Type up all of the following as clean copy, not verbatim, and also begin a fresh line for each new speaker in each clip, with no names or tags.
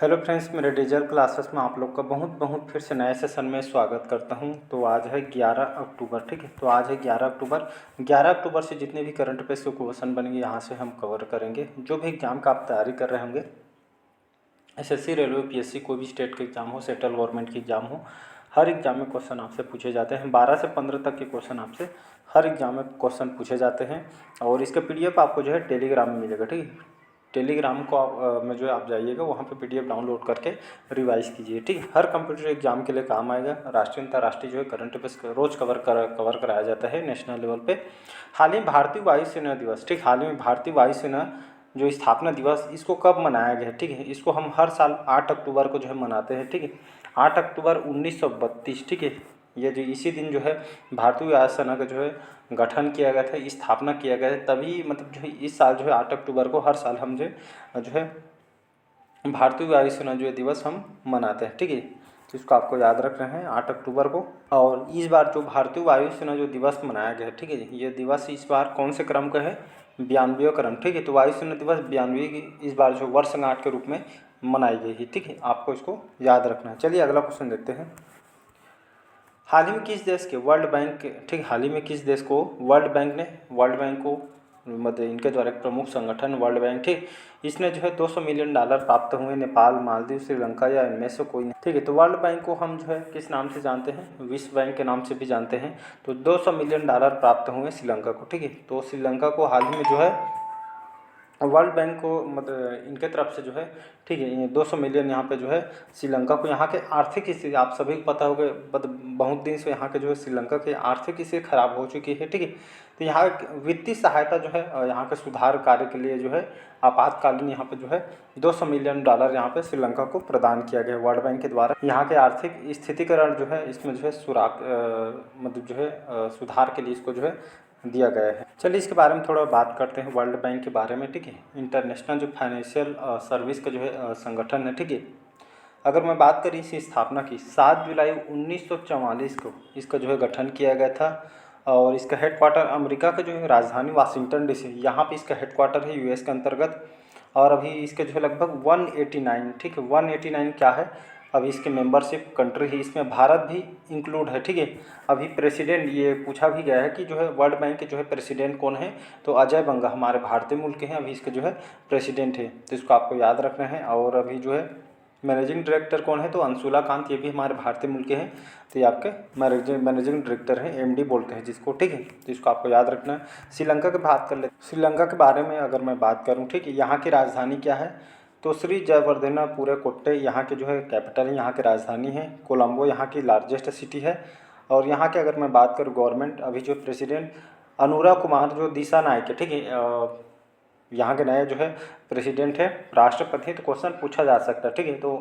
Hello friends, मेरे digital classes में आप लोग का बहुत बहुत फिर से नए सेशन में स्वागत करता हूं। तो आज है 11 अक्टूबर, ठीक है। तो आज है 11 अक्टूबर से जितने भी करंट अफेयर्स के क्वेश्चन बनेंगे यहाँ से हम कवर करेंगे। जो भी एग्ज़ाम का आप तैयारी कर रहे होंगे, एसएससी, रेलवे, पीएससी, कोई भी स्टेट के एग्ज़ाम हो, सेंट्रल गवर्नमेंट की एग्ज़ाम हो, हर एग्ज़ाम में क्वेश्चन आपसे पूछे जाते हैं। 12 से 15 तक के क्वेश्चन आपसे हर एग्ज़ाम में क्वेश्चन पूछे जाते हैं। और इसका पीडीएफ आपको जो है टेलीग्राम में मिलेगा, ठीक है। टेलीग्राम को में जो है आप जाइएगा, वहाँ पे पीडीएफ डाउनलोड करके रिवाइज कीजिए, ठीक है। हर कंप्यूटर एग्जाम के लिए काम आएगा। राष्ट्रीय अंतर्राष्ट्रीय जो है करंट अफेयर्स रोज़ कवर कराया जाता है नेशनल लेवल पे। हाल ही में भारतीय वायुसेना दिवस, ठीक, हाल ही में भारतीय वायुसेना जो स्थापना दिवस, इसको कब मनाया गया है, ठीक है। इसको हम हर साल 8 अक्टूबर को जो है मनाते हैं, ठीक है। 8 अक्टूबर 1932, ठीक है। ये जो इसी दिन जो है भारतीय वायुसेना का जो है गठन किया गया था, स्थापना किया गया है। तभी मतलब जो है इस साल जो है 8 अक्टूबर को हर साल हम जो है भारतीय वायुसेना जो है दिवस हम मनाते हैं, ठीक है। तो इसको आपको याद रखना है 8 अक्टूबर को। और इस बार जो भारतीय वायुसेना जो दिवस मनाया गया है, ठीक है जी, ये दिवस इस बार कौन से क्रम का है? 92वें क्रम, ठीक है। तो वायुसेना दिवस 92 की इस बार जो वर्षगांठ के रूप में मनाई गई है, ठीक है। आपको इसको याद रखना है। चलिए अगला क्वेश्चन देखते हैं। हाल ही में किस देश के वर्ल्ड बैंक, ठीक, हाल ही में किस देश को वर्ल्ड बैंक को मतलब इनके द्वारा एक प्रमुख संगठन वर्ल्ड बैंक, ठीक, इसने जो है $200 मिलियन प्राप्त हुए? नेपाल, मालदीव, श्रीलंका या इनमें से कोई नहीं, ठीक है। तो वर्ल्ड बैंक को हम जो है किस नाम से जानते हैं? विश्व बैंक के नाम से भी जानते हैं। तो $200 मिलियन प्राप्त हुए श्रीलंका को, ठीक है। तो श्रीलंका को हाल ही में जो है वर्ल्ड बैंक को मतलब इनके तरफ से जो है, ठीक है, ये 200 मिलियन यहाँ पे जो है श्रीलंका को, यहाँ के आर्थिक स्थिति आप सभी को पता होगा, बहुत दिन से यहाँ के जो है श्रीलंका की आर्थिक स्थिति खराब हो चुकी है, ठीक है। तो यहाँ वित्तीय सहायता जो है यहाँ के सुधार कार्य के लिए जो है आपातकालीन यहाँ पे जो है $200 मिलियन यहाँ पे श्रीलंका को प्रदान किया गया वर्ल्ड बैंक के द्वारा। यहाँ के आर्थिक स्थितिकरण जो है इसमें जो है मतलब जो है सुधार के लिए इसको जो है दिया गया है। चलिए इसके बारे में थोड़ा बात करते हैं वर्ल्ड बैंक के बारे में, ठीक है। इंटरनेशनल जो फाइनेंशियल सर्विस का जो है संगठन है, ठीक है। अगर मैं बात करी इसकी स्थापना की 7 जुलाई 1944 को इसका जो है गठन किया गया था। और इसका हेडक्वार्टर अमेरिका का जो है राजधानी वाशिंगटन डीसी, यहाँ पे इसका हेडक्वार्टर है यूएस के अंतर्गत। और अभी इसके जो है लगभग 189, ठीक है, 189 क्या है, अभी इसके मेंबरशिप कंट्री है, इसमें भारत भी इंक्लूड है, ठीक है। अभी प्रेसिडेंट ये पूछा भी गया है कि जो है वर्ल्ड बैंक के जो है प्रेसिडेंट कौन है? तो अजय बंगा हमारे भारतीय मूल के हैं, अभी इसके जो है प्रेसिडेंट है। तो इसको आपको याद रखना है। और अभी जो है मैनेजिंग डायरेक्टर कौन है? तो अंशुला कांत, ये भी हमारे भारतीय मूल के हैं। तो ये आपके मैनेजिंग डायरेक्टर हैं, एमडी बोलते हैं जिसको, ठीक है। तो इसको आपको याद रखना है। श्रीलंका की बात कर ले, श्रीलंका के बारे में अगर मैं बात करूँ, ठीक है, यहाँ की राजधानी क्या है? तो श्री जयवर्धना कोट्टे यहाँ के जो है कैपिटल है, यहाँ की राजधानी है। कोलंबो यहाँ की लार्जेस्ट सिटी है। और यहाँ के अगर मैं बात करूँ गवर्नमेंट, अभी जो प्रेसिडेंट अनुराग कुमार जो दिशा नायक है, ठीक है, यहाँ के नए जो है प्रेसिडेंट है। राष्ट्रपति तो क्वेश्चन पूछा जा सकता है, ठीक है। तो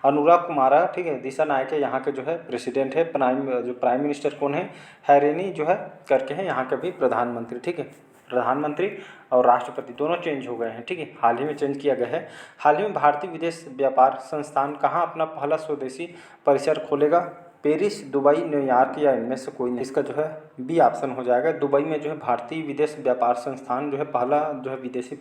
अनुराग कुमार, ठीक है, दिशा नायक है, यहाँ के जो है प्रेसिडेंट है। प्राइम मिनिस्टर कौन है? हैरेनी जो है करके है, यहाँ के भी प्रधानमंत्री, ठीक है। प्रधानमंत्री और राष्ट्रपति दोनों चेंज हो गए हैं, ठीक है, हाल ही में चेंज किया गया है। हाल ही में भारतीय विदेश व्यापार संस्थान कहाँ अपना पहला स्वदेशी परिसर खोलेगा? पेरिस, दुबई, न्यूयॉर्क या इनमें से कोई नहीं। इसका जो है बी ऑप्शन हो जाएगा। दुबई में जो है भारतीय विदेश व्यापार संस्थान जो है पहला जो है विदेशी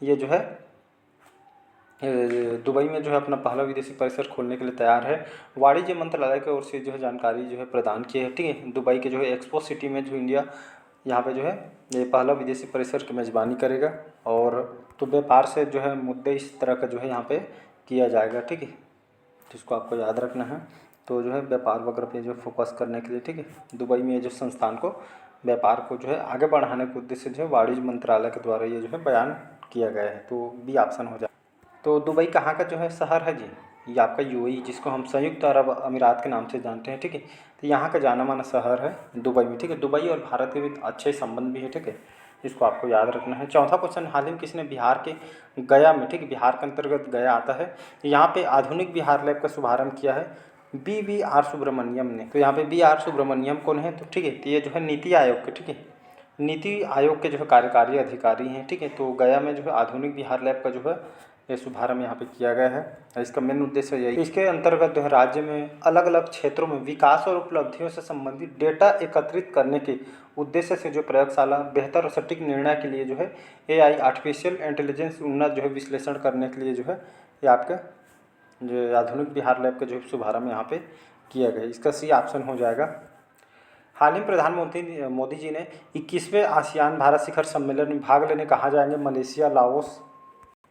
ये जो है दुबई में जो है अपना पहला विदेशी परिसर खोलने के लिए तैयार है। वाणिज्य मंत्रालय की ओर से जो है जानकारी जो है प्रदान की है, ठीक है। दुबई के जो है एक्सपो सिटी में जो इंडिया यहाँ पे जो है ये पहला विदेशी परिसर की मेज़बानी करेगा। और तो व्यापार से जो है मुद्दे इस तरह का जो है यहाँ पे किया जाएगा, ठीक है। जिसको आपको याद रखना है। तो जो है व्यापार वगैरह पे जो फोकस करने के लिए, ठीक है, दुबई में ये जो संस्थान को व्यापार को जो है आगे बढ़ाने के उद्देश्य से जो है वाणिज्य मंत्रालय के द्वारा ये जो है बयान किया गया है। तो बी ऑप्शन हो जाए। तो दुबई कहाँ का जो है शहर है जी? ये आपका यूएई, जिसको हम संयुक्त अरब अमीरात के नाम से जानते हैं, ठीक है। तो यहाँ का जाना माना शहर है दुबई में, ठीक है। दुबई और भारत के भी अच्छे संबंध भी है, ठीक है। इसको आपको याद रखना है। चौथा क्वेश्चन, हाल ही में किसने बिहार के गया में, ठीक है, बिहार के अंतर्गत गया आता है, यहाँ पे आधुनिक बिहार लैब का शुभारंभ किया है? BVR सुब्रमण्यम ने। तो यहाँ पे BR सुब्रमण्यम कौन है? तो ठीक है, तो ये जो है नीति आयोग के, ठीक है, नीति आयोग के जो है कार्यकारी अधिकारी हैं, ठीक है। तो गया में जो है आधुनिक बिहार लैब का जो है ये शुभारंभ यहाँ पे किया गया है। इसका मेन उद्देश्य यही, इसके अंतर्गत जो है राज्य में अलग अलग क्षेत्रों में विकास और उपलब्धियों से संबंधित डेटा एकत्रित करने के उद्देश्य से जो प्रयोगशाला बेहतर और सटीक निर्णय के लिए जो है AI आर्टिफिशियल इंटेलिजेंस उन्नत जो है विश्लेषण करने के लिए जो है ये आपके जो आधुनिक बिहार लैब का जो शुभारंभ यहाँ पे किया गया। इसका सी ऑप्शन हो जाएगा। हाल ही में प्रधानमंत्री मोदी जी ने 21वें आसियान भारत शिखर सम्मेलन में भाग लेने कहाँ जाएंगे? मलेशिया, लाओस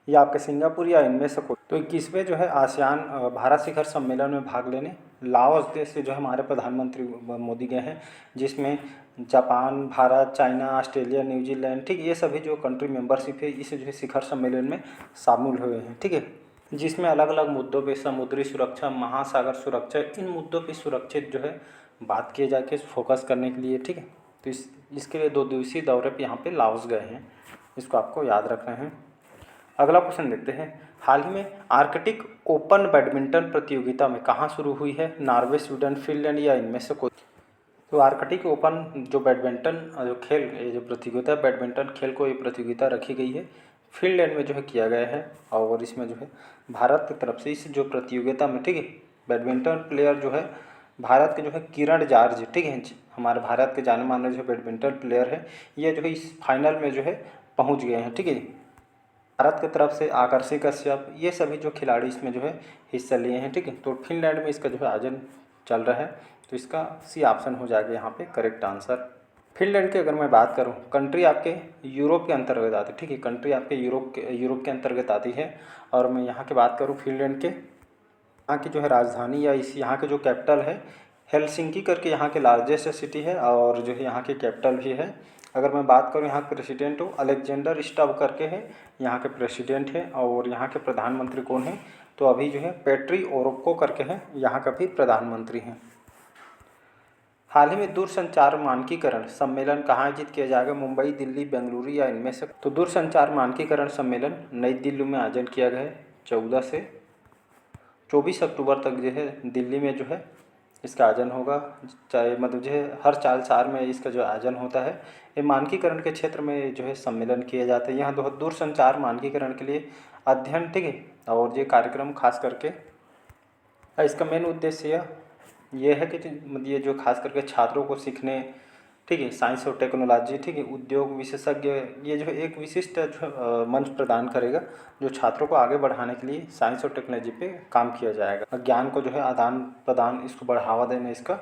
या आपके सिंगापुर या इनमें से कोई। तो 21वें जो है आसियान भारत शिखर सम्मेलन में भाग लेने लाओस देश से जो है हमारे प्रधानमंत्री मोदी गए हैं, जिसमें Japan, Bharat, China, Australia, New Zealand, ठीक, ये सभी जो कंट्री मेंबरशिप है इस जो है शिखर सम्मेलन में शामिल हुए हैं। ठीक है, जिसमें अलग अलग मुद्दों पे समुद्री सुरक्षा, महासागर सुरक्षा, इन मुद्दों पे सुरक्षित जो है बात किए जाके फोकस करने के लिए। ठीक है, तो इसके लिए 2 दिवसीय दौरे पे यहाँ पे लाओस गए हैं, इसको आपको याद रखना है। अगला क्वेश्चन देखते हैं। हाल ही में आर्कटिक ओपन बैडमिंटन प्रतियोगिता में कहाँ शुरू हुई है? नॉर्वे, स्वीडन, फिनलैंड या इनमें से कोई। तो आर्कटिक ओपन जो बैडमिंटन जो खेल, ये जो प्रतियोगिता है बैडमिंटन खेल को, ये प्रतियोगिता रखी गई है फिनलैंड में जो है किया गया है। और इसमें जो है भारत की तरफ से इस जो प्रतियोगिता में, ठीक है, बैडमिंटन प्लेयर जो है भारत के जो है किरण जॉर्ज, ठीक है, हमारे भारत के जाने माने जो बैडमिंटन प्लेयर है, ये जो है इस फाइनल में जो है पहुँच गए हैं। ठीक है, भारत की तरफ से आकर्षि कश्यप, ये सभी जो खिलाड़ी इसमें जो है हिस्सा लिए हैं। ठीक है, तो फिनलैंड में इसका जो है आयोजन चल रहा है, तो इसका सी ऑप्शन हो जाएगा यहाँ पे करेक्ट आंसर। फिनलैंड की अगर मैं बात करूँ, कंट्री आपके यूरोप के अंतर्गत आती है। ठीक है, कंट्री आपके यूरोप के अंतर्गत आती है। और मैं यहाँ की बात करूँ फिनलैंड के, यहाँ की जो है राजधानी या इस यहाँ के जो कैपिटल है हेलसिंकी करके यहाँ के लार्जेस्ट सिटी है, और जो है यहाँ की कैपिटल भी है। अगर मैं बात करूँ यहाँ के प्रेसिडेंट हो अलेक्जेंडर स्टब करके है यहाँ के प्रेसिडेंट है। और यहाँ के प्रधानमंत्री कौन है? तो अभी जो है पेट्री ओरोको करके है यहाँ का भी प्रधानमंत्री हैं। हाल ही में दूरसंचार मानकीकरण सम्मेलन कहाँ आयोजित किया जाएगा? मुंबई, दिल्ली, बेंगलुरु या इनमें से। तो दूरसंचार मानकीकरण सम्मेलन नई दिल्ली में आयोजन किया गया है। 14 से 24 अक्टूबर तक जो है दिल्ली में जो है इसका आयोजन होगा। चाहे मतलब जो है हर 4 साल में इसका जो आयोजन होता है, ये मानकीकरण के क्षेत्र में जो है सम्मेलन किए जाते हैं। यहाँ दूरसंचार मानकीकरण के लिए अध्ययन, ठीक है, और ये कार्यक्रम खास करके इसका मेन उद्देश्य ये है कि मतलब ये जो खास करके छात्रों को सीखने, ठीक है, साइंस और टेक्नोलॉजी, ठीक है, उद्योग विशेषज्ञ, ये जो है एक विशिष्ट जो मंच प्रदान करेगा जो छात्रों को आगे बढ़ाने के लिए साइंस और टेक्नोलॉजी पे काम किया जाएगा। ज्ञान को जो है आदान प्रदान, इसको बढ़ावा देना इसका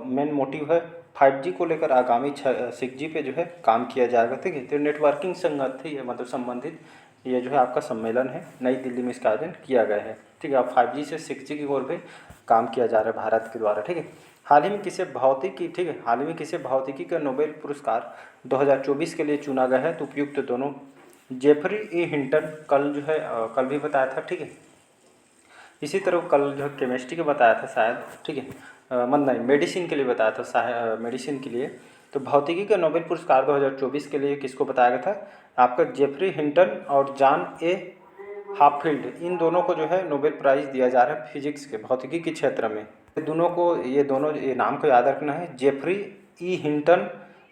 मेन मोटिव है। 5G को लेकर आगामी 6G पे जो है काम किया जाएगा। ठीक है, तो नेटवर्किंग संगति मतलब संबंधित ये जो है आपका सम्मेलन है, नई दिल्ली में इसका आयोजन किया गया है। ठीक है, अब 5G से 6G की ओर भी काम किया जा रहा है भारत के द्वारा। ठीक है, हाल ही में किसे भौतिकी, ठीक है, हाल ही में किसे भौतिकी का नोबेल पुरस्कार 2024 के लिए चुना गया है? तो उपयुक्त दोनों जेफरी ए हिंटन, कल जो है कल भी बताया था। ठीक है, इसी तरह कल जो है केमिस्ट्री का बताया था शायद, ठीक है, मतलब नहीं मेडिसिन के लिए बताया था, मेडिसिन के लिए। तो भौतिकी का नोबेल पुरस्कार 2024 के लिए किसको बताया गया था? आपका जेफरी हिंटन और जॉन ए हाफील्ड, इन दोनों को जो है नोबेल प्राइज़ दिया जा रहा है फिजिक्स के, भौतिकी के क्षेत्र में। ये दोनों ये नाम को याद रखना है, जेफरी ई हिंटन,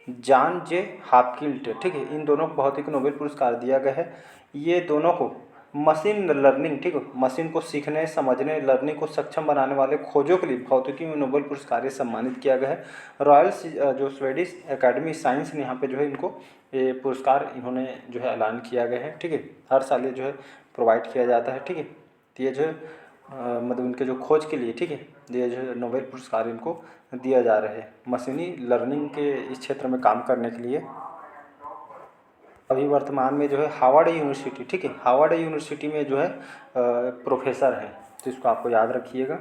जॉन जे हाफील्ड। ठीक है, इन दोनों को भौतिकी नोबेल पुरस्कार दिया गया है। ये दोनों को मशीन लर्निंग, ठीक है, मशीन को सीखने, समझने, लर्निंग को सक्षम बनाने वाले खोजों के लिए भौतिकी में नोबेल पुरस्कार से सम्मानित किया गया है। रॉयल जो स्वीडिश एकेडमी साइंस ने यहाँ पे जो है इनको ये पुरस्कार इन्होंने जो है ऐलान किया गया है। ठीक है, हर साल ये जो है प्रोवाइड किया जाता है। ठीक है, तो ये जो है मतलब उनके जो खोज के लिए, ठीक है, ये जो है नोबेल पुरस्कार इनको दिया जा रहा है मशीनी लर्निंग के इस क्षेत्र में काम करने के लिए। अभी वर्तमान में जो है हार्वर्ड यूनिवर्सिटी, ठीक है, हार्वर्ड यूनिवर्सिटी में जो है प्रोफेसर हैं, तो इसको आपको याद रखिएगा,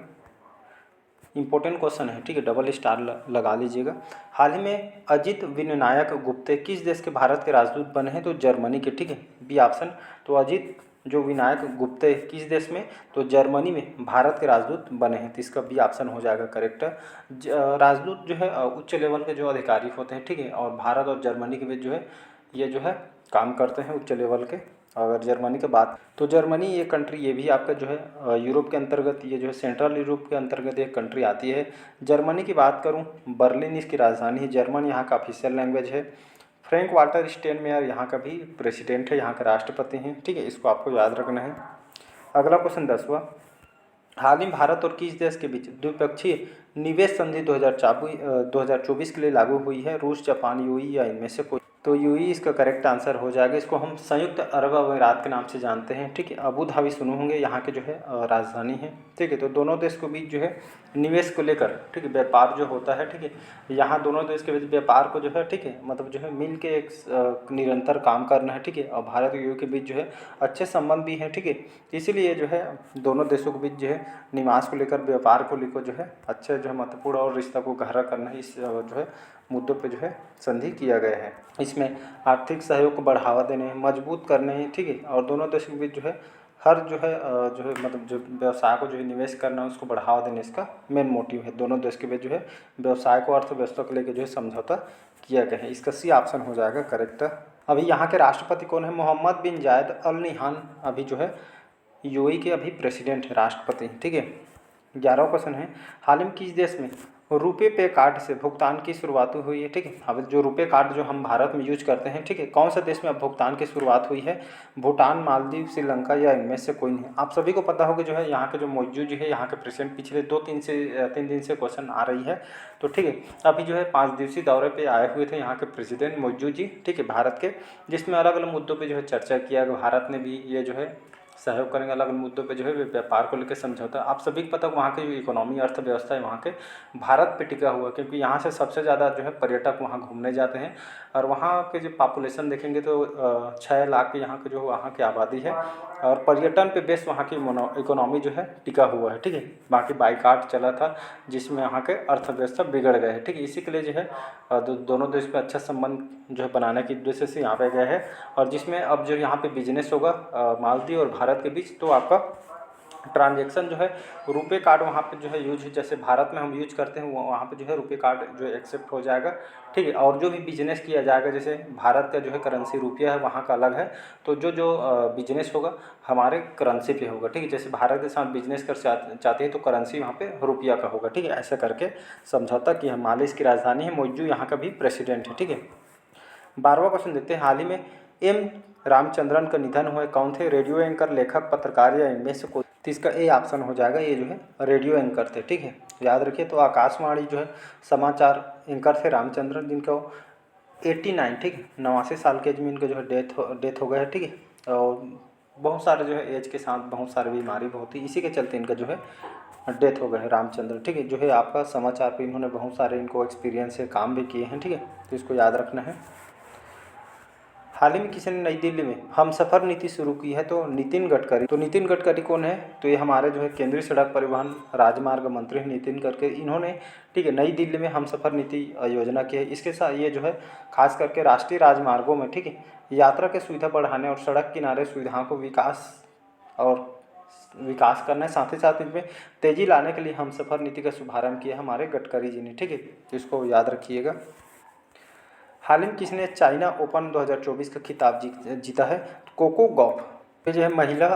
इंपॉर्टेंट क्वेश्चन है। ठीक है, डबल स्टार लगा लीजिएगा। हाल ही में अजित विनायक गुप्ते किस देश के भारत के राजदूत बने हैं? तो जर्मनी के। ठीक है, बी ऑप्शन। तो अजित जो विनायक गुप्ते किस देश में? तो जर्मनी में भारत के राजदूत बने हैं, तो इसका बी ऑप्शन हो जाएगा करेक्ट। राजदूत जो है उच्च लेवल के जो अधिकारी होते हैं, ठीक है, और भारत और जर्मनी के बीच जो है ये जो है काम करते हैं उच्च लेवल के। अगर जर्मनी की बात, तो जर्मनी ये कंट्री, ये भी आपका जो है यूरोप के अंतर्गत, ये जो है सेंट्रल यूरोप के अंतर्गत एक कंट्री आती है। जर्मनी की बात करूं, बर्लिन इसकी राजधानी है। जर्मन यहाँ का ऑफिशियल लैंग्वेज है। फ्रैंक वाल्टर स्टेनमेयर यहाँ का भी प्रेसिडेंट है, यहाँ के राष्ट्रपति हैं। ठीक है, इसको आपको याद रखना है। अगला क्वेश्चन 10वां, हाल ही में भारत और किस देश के बीच द्विपक्षीय निवेश संधि 2024 के लिए लागू हुई है? रूस, जापान, यूएई या इनमें से कोई। तो यूएई इसका करेक्ट आंसर हो जाएगा। इसको हम संयुक्त अरब अमीरात के नाम से जानते हैं, ठीक है। अबू धाबी सुने होंगे, यहाँ के जो है राजधानी है, ठीक है। तो दोनों देश के बीच जो है निवेश को लेकर, ठीक है, व्यापार जो होता है, ठीक है, यहाँ दोनों देश के बीच व्यापार को जो है, ठीक है, मतलब जो है मिल के एक निरंतर काम करना है, ठीक है। और भारत और यूएई के बीच जो है अच्छे संबंध भी हैं, ठीक है। इसीलिए जो है दोनों देशों के बीच जो है निवास को लेकर, व्यापार को लेकर जो है अच्छे जो है महत्वपूर्ण और रिश्ता को गहरा करना है, इस जो है मुद्दों पे जो है संधि किया गया है। इसमें आर्थिक सहयोग को बढ़ावा देने, मजबूत करने, ठीक है, और दोनों देशों के बीच जो है हर जो है मतलब जो व्यवसाय को जो है निवेश करना है उसको बढ़ावा देने, इसका मेन मोटिव है। दोनों देश के बीच जो है व्यवसाय को, अर्थव्यवस्था को लेकर जो है समझौता किया गया है। इसका सी ऑप्शन हो जाएगा करेक्ट। अभी यहाँ के राष्ट्रपति कौन है? मोहम्मद बिन जायद अल नह्यान अभी जो है यूएई के अभी प्रेसिडेंट है, राष्ट्रपति, ठीक है। 11वां क्वेश्चन है, हाल ही में किस देश में रुपे पे कार्ड से भुगतान की शुरुआत हुई है, ठीक है। अब जो रुपे कार्ड जो हम भारत में यूज करते हैं, ठीक है, कौन सा देश में अब भुगतान की शुरुआत हुई है? भूटान, मालदीव, श्रीलंका या इनमें से कोई नहीं। आप सभी को पता होगा जो है यहाँ के जो मौजू जी है, यहाँ के प्रेसिडेंट पिछले 3 दिन से क्वेश्चन आ रही है, तो ठीक है। अभी जो है 5 दिवसीय दौरे पे आए हुए थे यहाँ के प्रेसिडेंट मौजू जी, ठीक है, भारत के, जिसमें अलग अलग मुद्दों पर जो है चर्चा किया। भारत ने भी ये जो है सहयोग करेंगे अलग अलग मुद्दों पे जो है व्यापार को लेकर समझौता। आप सभी को पता है वहाँ की जो इकोनॉमी, अर्थव्यवस्था है वहाँ के भारत पे टिका हुआ, क्योंकि यहाँ से सबसे ज़्यादा जो है पर्यटक वहाँ घूमने जाते हैं। और वहाँ के जो पॉपुलेशन देखेंगे तो 6 लाख के यहाँ के जो वहाँ की आबादी है, और पर्यटन पे बेस वहाँ की इकोनॉमी जो है टिका हुआ है, ठीक है। बाकी बाइकाट चला था जिसमें यहाँ के अर्थव्यवस्था बिगड़ गए है, ठीक है। इसी के लिए जो है दोनों देश में अच्छा संबंध जो है बनाने की उद्देश्य से यहाँ पे गए हैं। और जिसमें अब जो यहाँ पे बिजनेस होगा मालदीव और भारत के बीच, तो आपका ट्रांजैक्शन जो है रुपे कार्ड वहाँ पे जो है यूज, जैसे भारत में हम यूज करते हैं वहाँ पे जो है रुपे कार्ड जो है एक्सेप्ट हो जाएगा, ठीक है। और जो भी बिजनेस किया जाएगा, जैसे भारत का जो है करेंसी रुपया है, वहाँ का अलग है, तो जो बिजनेस होगा हमारे करेंसी पे होगा, ठीक है। जैसे भारत के साथ बिजनेस कर चाहते हैं तो करेंसी वहाँ पे रुपया का होगा, ठीक है। ऐसा करके समझौता कि माले इसकी राजधानी है, मौजू यहाँ का भी प्रेसिडेंट है, ठीक है। 12वां क्वेश्चन देखते हैं, हाल ही में एम रामचंद्रन का निधन हुआ, कौन थे? रेडियो एंकर, लेखक, पत्रकार या इनमें से कोई? तो इसका ए ऑप्शन हो जाएगा, ये जो है रेडियो एंकर थे, ठीक है, याद रखिए। तो आकाशवाणी जो है समाचार एंकर थे रामचंद्रन, जिनका 89, ठीक है, 89 साल के एज में इनका जो है डेथ हो गया है, ठीक है। और बहुत सारे जो है एज के साथ बहुत सारी बीमारी बहुत थी, इसी के चलते इनका जो है डेथ हो गया है रामचंद्र, ठीक है। जो है आपका समाचार पे इन्होंने बहुत सारे इनको एक्सपीरियंस है, काम भी किए हैं, ठीक है, तो इसको याद रखना है। हाल ही में किसी ने नई दिल्ली में हमसफ़र नीति शुरू की है? तो नितिन गडकरी। तो नितिन गडकरी कौन है? तो ये हमारे जो है केंद्रीय सड़क परिवहन राजमार्ग मंत्री हैं नितिन गडकरी। इन्होंने, ठीक है, नई दिल्ली में हमसफ़र नीति योजना की है। इसके साथ ये जो है खास करके राष्ट्रीय राजमार्गों में, ठीक है, यात्रा की सुविधा बढ़ाने और सड़क किनारे सुविधाओं को विकास करना है। साथ ही साथ इसमें तेज़ी लाने के लिए हमसफ़र नीति का शुभारंभ किया हमारे गडकरी जी ने, ठीक है, तो इसको याद रखिएगा। हाल ही में किसने चाइना ओपन 2024 का खिताब जीता है? Coco Gauff. ये जो है महिला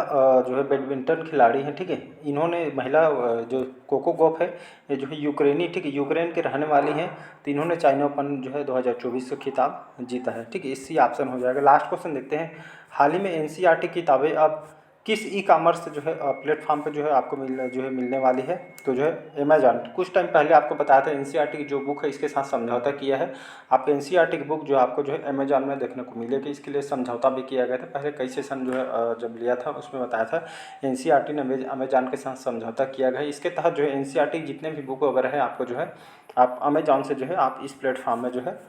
जो है बैडमिंटन खिलाड़ी हैं, ठीक है। इन्होंने महिला जो कोको गॉफ है, ये जो है यूक्रेनी, ठीक है, यूक्रेन के रहने वाली हैं। तो इन्होंने चाइना ओपन जो है 2024 का खिताब जीता है, ठीक है, इसी ऑप्शन हो जाएगा। लास्ट क्वेश्चन देखते हैं, हाल ही में एनसीईआरटी किताबें अब किस ई कॉमर्स जो है प्लेटफॉर्म पे जो है आपको मिलने वाली है? तो जो है अमेजॉन। कुछ टाइम पहले आपको बताया था एनसीईआरटी की जो बुक है इसके साथ समझौता किया है। आपके एनसीईआरटी की बुक जो आपको जो है अमेजॉन में देखने को मिलेगी, इसके लिए समझौता भी किया गया था। पहले कई सेशन जो है जब लिया था उसमें बताया था एनसीईआरटी ने अमेजॉन के साथ समझौता किया गया है। इसके तहत जो है एनसीईआरटी जितने भी बुक वगैरह है आपको जो है आप अमेजॉन से जो है आप इस प्लेटफॉर्म में जो है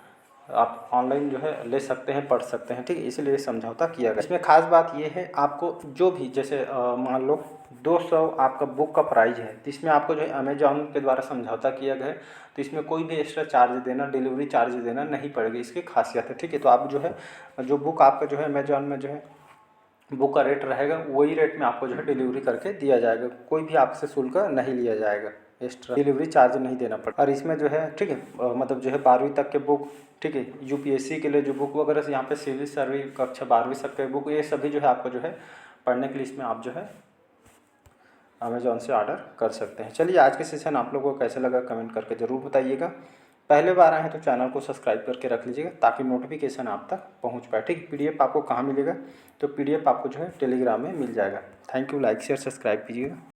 आप ऑनलाइन जो है ले सकते हैं, पढ़ सकते हैं, ठीक है, इसलिए समझौता किया गया। इसमें खास बात ये है, आपको जो भी जैसे मान लो 200 आपका बुक का प्राइस है, तो इसमें आपको जो है अमेजॉन के द्वारा समझौता किया गया है, तो इसमें कोई भी एक्स्ट्रा चार्ज देना, डिलीवरी चार्ज देना नहीं पड़ेगी, इसकी खासियत है, ठीक है। तो आप जो है जो बुक आपका जो है अमेजॉन में जो है बुक का रेट रहेगा वही रेट में आपको जो है डिलीवरी करके दिया जाएगा, कोई भी आपसे शुल्क नहीं लिया जाएगा, एक्स्ट्रा डिलीवरी चार्ज नहीं देना पड़ता। और इसमें जो है, ठीक है, मतलब जो है 12वीं तक के बुक, ठीक है, यूपीएससी के लिए जो बुक वगैरह यहाँ पे सिविल सर्विस कक्षा 12वीं तक के बुक, ये सभी जो है आपको जो है पढ़ने के लिए इसमें आप जो है अमेजॉन से ऑर्डर कर सकते हैं। चलिए, आज के सेशन आप लोगों को कैसे लगा कमेंट करके ज़रूर बताइएगा। पहले बार आए हैं तो चैनल को सब्सक्राइब करके रख लीजिएगा ताकि नोटिफिकेशन आप तक पहुंच पाए, ठीक है। पीडीएफ आपको कहाँ मिलेगा? तो पीडीएफ आपको जो है टेलीग्राम में मिल जाएगा। Thank you, like share subscribe कीजिएगा।